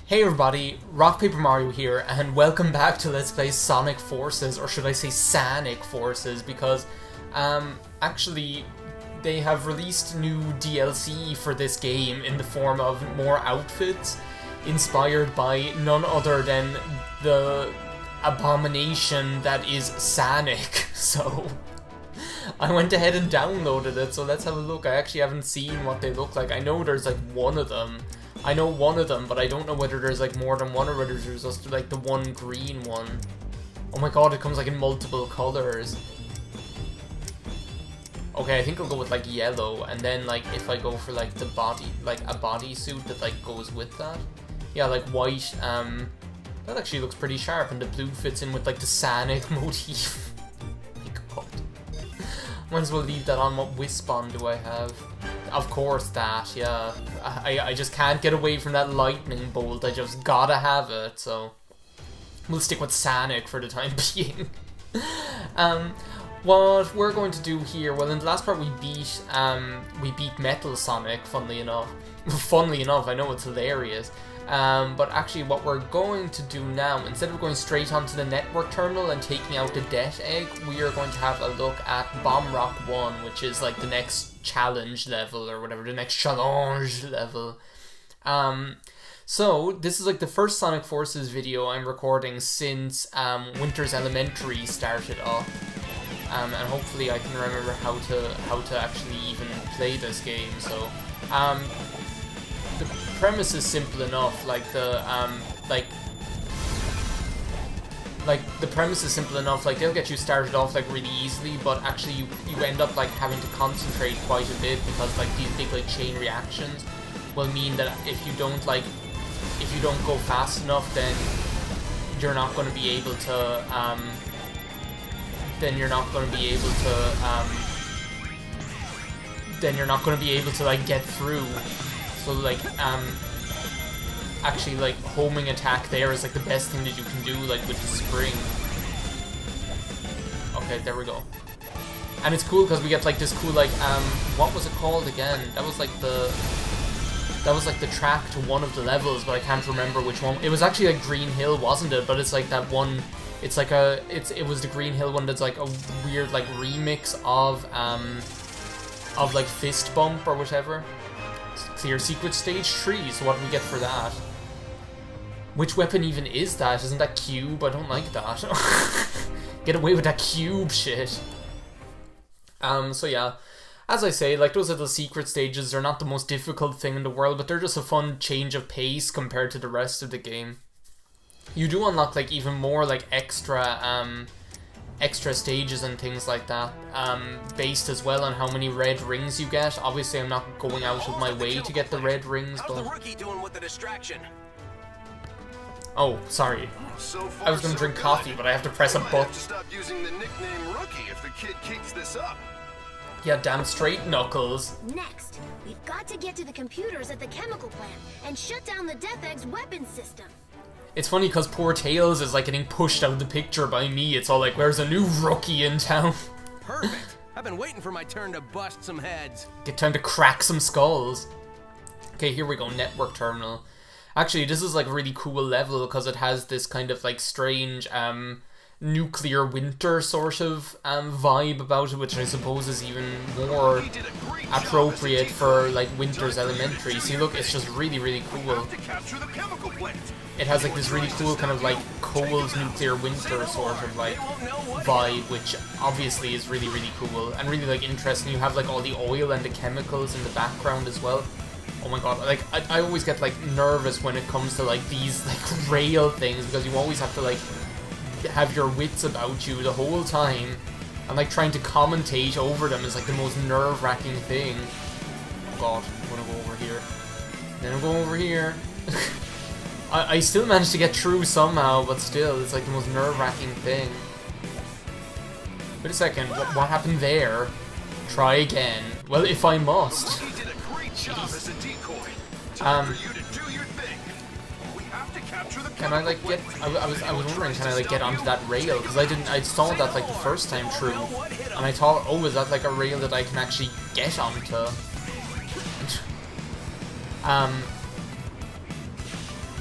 Hey everybody, RockPaperMario here, and welcome back to Let's Play Sonic Forces, or should I say Sanic Forces, because, actually, they have released new DLC for this game in the form of more outfits, inspired by none other than the abomination that is Sanic, so I went ahead and downloaded it, so let's have a look. I actually haven't seen what they look like. I know there's like one of them. I know one of them, but I don't know whether there's like more than one or whether there's just like the one green one. Oh my god, it comes like in multiple colors. Okay, I think I'll go with like yellow, and then like if I go for like the body, like a bodysuit that like goes with that. Yeah, like white, that actually looks pretty sharp, and the blue fits in with like the Sanic motif. Oh my god. Might as well leave that on. What wisp on do I have? Of course that, yeah. I just can't get away from that lightning bolt. I just gotta have it, so we'll stick with Sanic for the time being. What we're going to do here, well, in the last part we beat Metal Sonic, funnily enough. Funnily enough, I know it's hilarious. But actually what we're going to do now, instead of going straight onto the network terminal and taking out the death egg, we are going to have a look at Bomb Rock 1, which is like the next challenge level, or whatever, the next challenge level. So, this is like the first Sonic Forces video I'm recording since Winter's Elementary started up. And hopefully I can remember how to actually even play this game, so the premise is simple enough. Like the premise is simple enough. Like they'll get you started off like really easily, but actually you end up like having to concentrate quite a bit, because like these big like chain reactions will mean that if you don't go fast enough, then you're not going to be able to like get through. So like actually like homing attack there is like the best thing that you can do, like with the spring. Okay, there we go. And it's cool because we get like this cool like what was it called again? That was like the track to one of the levels, but I can't remember which one. It was actually like Green Hill, wasn't it? But it's like that one. It's like it was the Green Hill one that's like a weird like remix of like Fist Bump or whatever. Clear secret stage 3, so what do we get for that? Which weapon even is that? Isn't that cube? I don't like that. Get away with that cube shit. So yeah, as I say, like those little secret stages are not the most difficult thing in the world, but they're just a fun change of pace compared to the rest of the game. You do unlock like even more like extra stages and things like that, based as well on how many red rings you get. Obviously, I'm not going out of my way to get the red rings, but... How's the rookie doing with the distraction? Oh, sorry. I was gonna drink coffee, but I have to press a button. Stop using the nickname Rookie if the kid keeps this up. Yeah, damn straight, Knuckles. Next, we've got to get to the computers at the chemical plant and shut down the Death Egg's weapon system. It's funny because poor Tails is like getting pushed out of the picture by me. It's all like, where's a new rookie in town? Perfect. I've been waiting for my turn to bust some heads. Get time to crack some skulls. Okay, here we go, network terminal. Actually, this is like a really cool level because it has this kind of like strange nuclear winter sort of vibe about it, which I suppose is even more appropriate for like Winter's Elementary. See, look, it's just really, really cool. It has like this really cool kind of like cold nuclear winter sort of like vibe, which obviously is really, really cool and really like interesting. You have like all the oil and the chemicals in the background as well. Oh my god, like I always get like nervous when it comes to like these like rail things, because you always have to like have your wits about you the whole time, and like trying to commentate over them is like the most nerve-wracking thing. Oh god, I'm gonna go over here. Then I'll go over here. I still managed to get through somehow, but still, it's like the most nerve-wracking thing. Wait a second, what happened there? Try again. Well, if I must. Jeez. Can I like get? I was wondering, can I like get onto that rail? Because I saw that like the first time through, and I thought, oh, is that like a rail that I can actually get onto?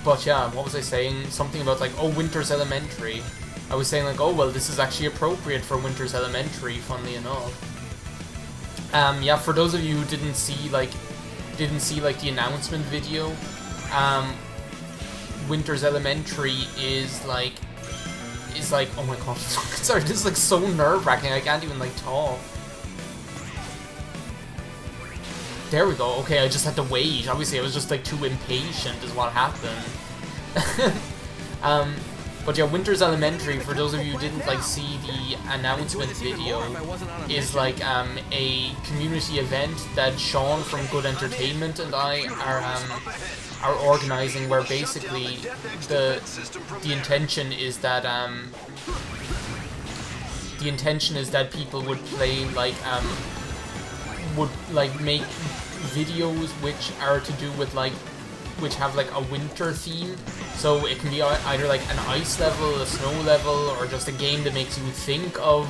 But yeah, what was I saying? Something about like, oh, Winter's Elementary. I was saying like, oh well, this is actually appropriate for Winter's Elementary, funnily enough. Yeah, for those of you who didn't see like the announcement video, Winter's Elementary is like, oh my god, sorry, this is like so nerve-wracking, I can't even like talk. There we go, okay, I just had to wait, obviously I was just like too impatient is what happened. But yeah, Winter's Elementary, for those of you who didn't like see the announcement video, is like a community event that Sean from Good Entertainment and I are organizing, where basically the intention is that people would play like would like make videos which are to do with like, which have like a winter theme. So it can be either like an ice level, a snow level, or just a game that makes you think of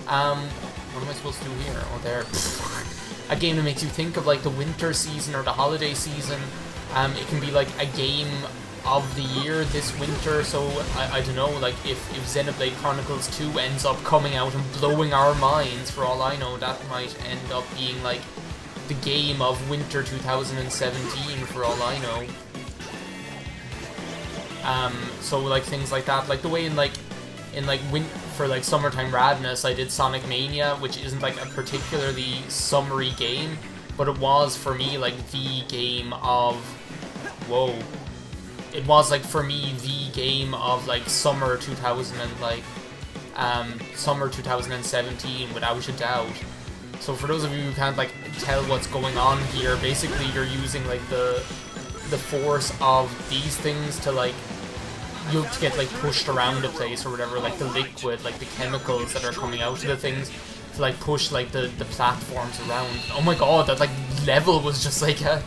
what am I supposed to do here? Oh, there. A game that makes you think of like the winter season or the holiday season. It can be like a game of the year this winter, so I don't know, like if Xenoblade Chronicles 2 ends up coming out and blowing our minds, for all I know, that might end up being like the game of winter 2017, for all I know. So like things like that, like the way for like Summertime Radness, I did Sonic Mania, which isn't like a particularly summery game, but it was for me like the game of, whoa, it was like for me the game of like summer 2017 without a doubt. So for those of you who can't like tell what's going on here, basically you're using like the force of these things to like, you to get like pushed around the place or whatever, like the liquid, like the chemicals that are coming out of the things to like push like the platforms around. Oh my god, that like level was just like a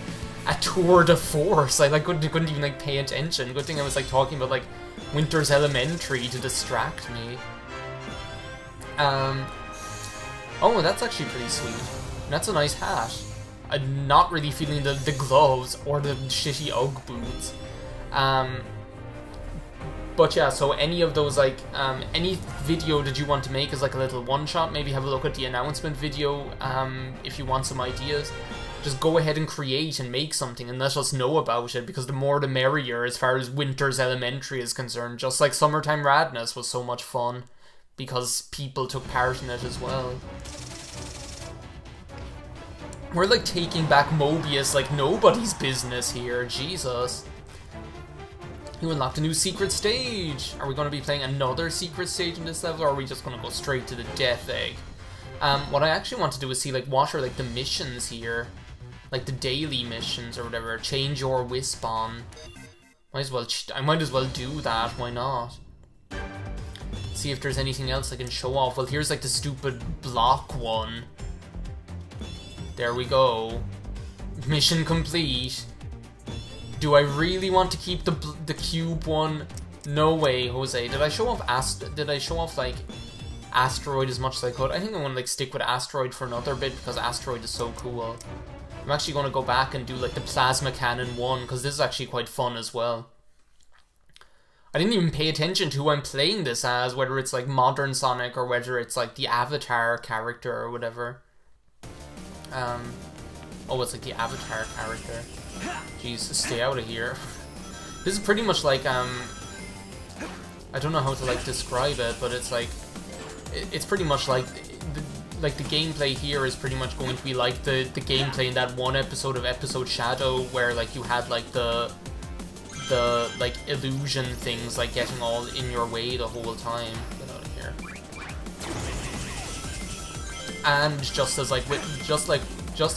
tour de force. I like couldn't even like pay attention. Good thing I was like talking about like Winter's Elementary to distract me. Oh, that's actually pretty sweet. That's a nice hat. I'm not really feeling the gloves or the shitty Ugg boots. But yeah, so any of those, like, any video that you want to make is like a little one-shot, maybe have a look at the announcement video if you want some ideas. Just go ahead and create and make something and let us know about it, because the more the merrier as far as Winter's Elementary is concerned. Just like Summertime Radness was so much fun, because people took part in it as well. We're like taking back Mobius like nobody's business here, Jesus. You unlocked a new secret stage! Are we going to be playing another secret stage in this level, or are we just going to go straight to the Death Egg? What I actually want to do is see like what are like the missions here. Like the daily missions or whatever. Change your wisp on. I might as well do that, why not? See if there's anything else I can show off. Well, here's like the stupid block one. There we go. Mission complete. Do I really want to keep the cube one? No way, Jose. Did I show off like Asteroid as much as I could? I think I'm gonna like stick with Asteroid for another bit, because Asteroid is so cool. I'm actually gonna go back and do like the Plasma Cannon one, because this is actually quite fun as well. I didn't even pay attention to who I'm playing this as, whether it's like modern Sonic or whether it's like the Avatar character or whatever. Oh, it's like the Avatar character. Jeez, stay out of here. This is pretty much like, I don't know how to like describe it, but it's like, it's pretty much like, the gameplay here is pretty much going to be like the gameplay in that one episode of Episode Shadow, where like you had like the like illusion things like getting all in your way the whole time. Get out of here. And just as like just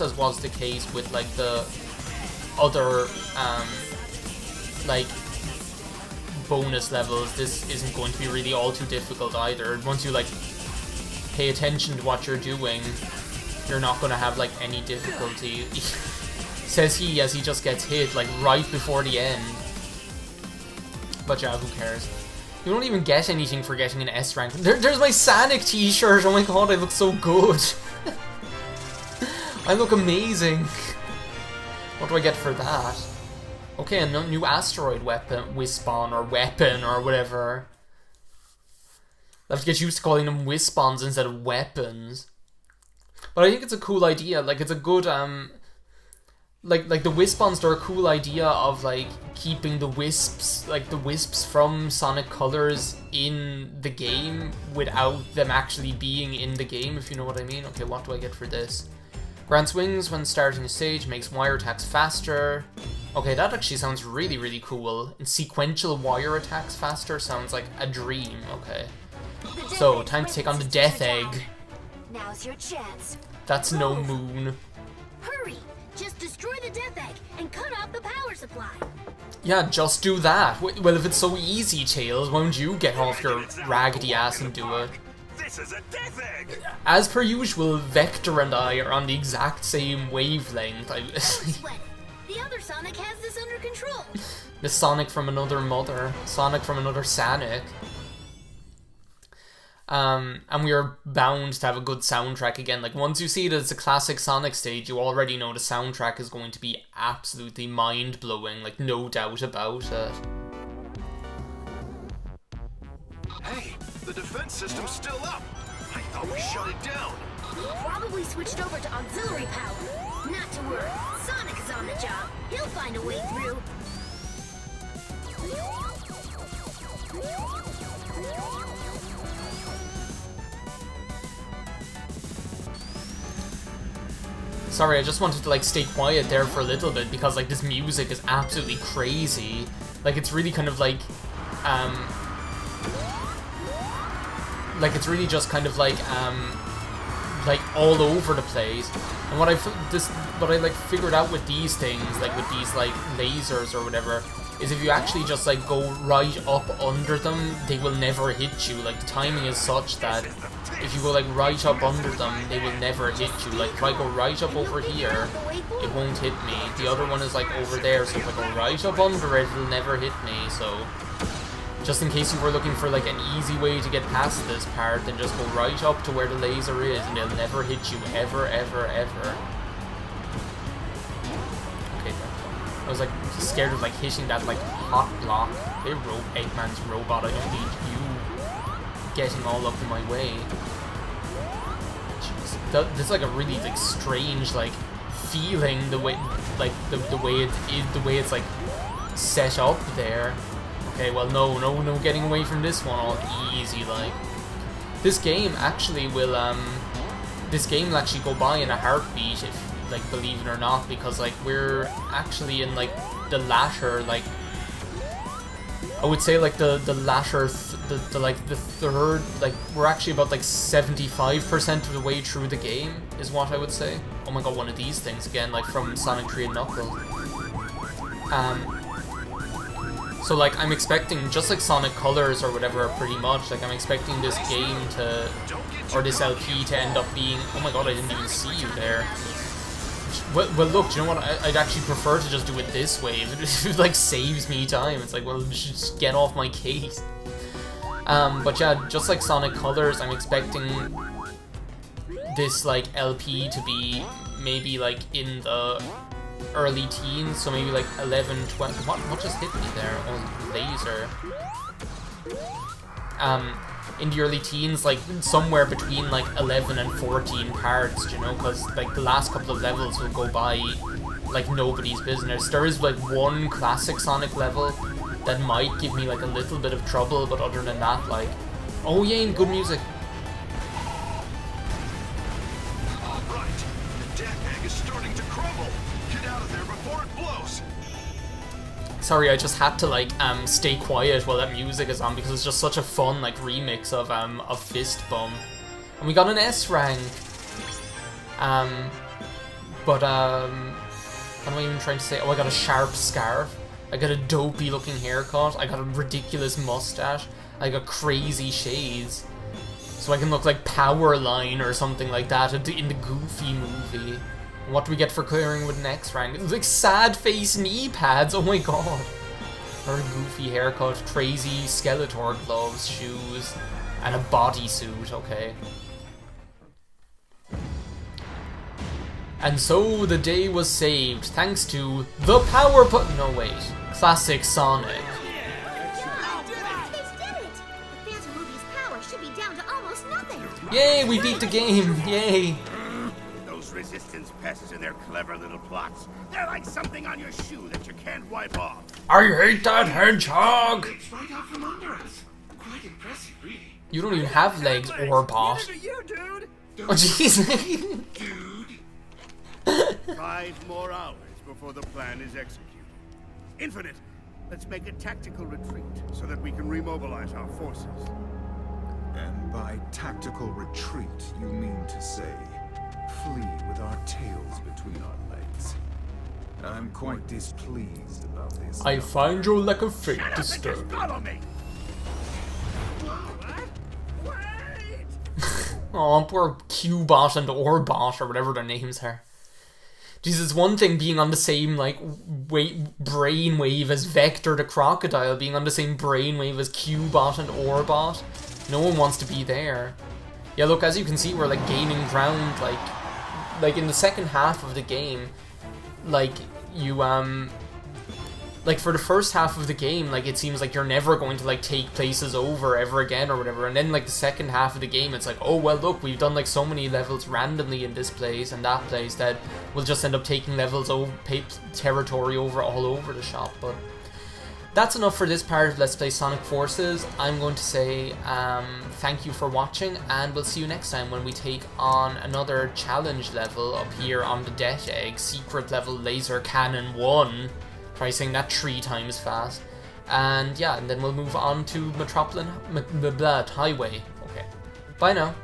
as was the case with like the other like bonus levels, this isn't going to be really all too difficult either. Once you like pay attention to what you're doing, you're not going to have like any difficulty. Says he as he just gets hit like right before the end. But yeah, who cares? You don't even get anything for getting an S rank. There's my Sanic t-shirt. Oh my god, I look so good. I look amazing. What do I get for that? Okay, a new asteroid weapon, Wispon, or weapon, or whatever. I have to get used to calling them Wispons instead of weapons. But I think it's a cool idea. Like, it's a good, like the Wispons, they're a cool idea of, like, keeping the wisps, like, the wisps from Sonic Colors in the game without them actually being in the game, if you know what I mean. Okay, what do I get for this? Grants wings when starting a stage, makes wire attacks faster. Okay, that actually sounds really, really cool. And sequential wire attacks faster sounds like a dream, okay. So, time to take on the Death Egg. Now's your chance. That's no moon. Hurry! Just destroy the Death Egg and cut off the power supply. Yeah, just do that. Well, if it's so easy, Tails, why don't you get off your raggedy ass and do it? This is a Death Egg! As per usual, Vector and I are on the exact same wavelength. Sweat. The other Sonic has this under control. The Sonic from another mother. Sonic from another Sanic. And we are bound to have a good soundtrack again. Like, once you see it as a classic Sonic stage, you already know the soundtrack is going to be absolutely mind-blowing. Like, no doubt about it. Hey, the defense system's still up. I thought we shut it down. Probably switched over to auxiliary power. Not to worry. Sonic is on the job. He'll find a way through. Sorry, I just wanted to, like, stay quiet there for a little bit because, like, this music is absolutely crazy. Like, it's really kind of, like, it's really just kind of, like all over the place. And what I figured out with these things, like, with these, like, lasers or whatever, is if you actually just, like, go right up under them, they will never hit you. Like, the timing is such that if you go, like, right up under them, they will never hit you. Like, if I go right up over here, it won't hit me. The other one is, like, over there, so if I go right up under it, it'll never hit me. So, just in case you were looking for, like, an easy way to get past this part, then just go right up to where the laser is, and they'll never hit you, ever, ever, ever. Okay, I was, like, scared of, like, hitting that, like, hot block. Hey, Eggman's robot, I don't need you getting all up in my way. Jeez. There's, like, a really, like, strange, like, feeling the way, like, the way it's, like, set up there. Okay, well, no getting away from this one all easy, like. This game actually will go by in a heartbeat, if, like, believe it or not, because, like, we're actually in, like, the latter, like, I would say, like, the latter, the third, like, we're actually about, like, 75% of the way through the game, is what I would say. Oh my god, one of these things again, like, from Sonic 3 and Knuckles. So, like, I'm expecting, just like Sonic Colors or whatever, pretty much, like, I'm expecting this game to, or this LP to end up being, oh my god, I didn't even see you there. Well, look, do you know what, I'd actually prefer to just do it this way, if it, like, saves me time. It's like, well, just get off my case. But yeah, just like Sonic Colors, I'm expecting this, like, LP to be maybe, like, in the early teens, so maybe like 11, 12, what just hit me there? Oh, laser. In the early teens, like, somewhere between, like, 11 and 14 parts, you know, because, like, the last couple of levels will go by like nobody's business. There is, like, one classic Sonic level that might give me, like, a little bit of trouble, but other than that, like, oh yay, good music. Alright, the Death Egg is starting to crumble. Get out of there before it blows. Sorry, I just had to, like, stay quiet while that music is on because it's just such a fun, like, remix of Fist Bump. And we got an S rank. What am I even trying to say? Oh, I got a sharp scarf. I got a dopey looking haircut. I got a ridiculous mustache. I got crazy shades. So I can look like Powerline or something like that in the Goofy movie. What do we get for clearing with an X rank? It's like sad face knee pads, oh my god. Her goofy haircut, crazy Skeletor gloves, shoes, and a bodysuit, okay. And so the day was saved thanks to the power no wait, classic Sonic. They did it! The Phantom Movie's power should be down to almost nothing. Yay, we beat the game! Yay! Those resistance pests and their clever little plots. They're like something on your shoe that you can't wipe off. I hate that hedgehog! It's right out from under us. Quite impressive, really. You don't even have legs or bot. Neither do you, dude. Oh jeez. Dude. 5 more hours before the plan is executed. Infinite, let's make a tactical retreat so that we can remobilize our forces. And by tactical retreat, you mean to say, flee with our tails between our legs. I'm quite displeased about this. I find your lack of faith Shut up and just disturbing. follow me! Oh, poor Q-Bot and Orbot, or whatever their names are. Jesus, it's one thing being on the same, like, brainwave as Vector the Crocodile, being on the same brainwave as Q-Bot and Orbot. No one wants to be there. Yeah, look, as you can see, we're, like, gaining ground, like in the second half of the game, like, you, like, for the first half of the game, like, it seems like you're never going to, like, take places over ever again or whatever, and then, like, the second half of the game, it's like, oh, well, look, we've done, like, so many levels randomly in this place and that place that we'll just end up taking levels over, territory over all over the shop, but that's enough for this part of Let's Play Sonic Forces. I'm going to say, thank you for watching, and we'll see you next time when we take on another challenge level up here on the Death Egg, Secret Level Laser Cannon 1. Try saying that 3 times fast. And yeah, and then we'll move on to Metropolitan Highway. Okay. Bye now.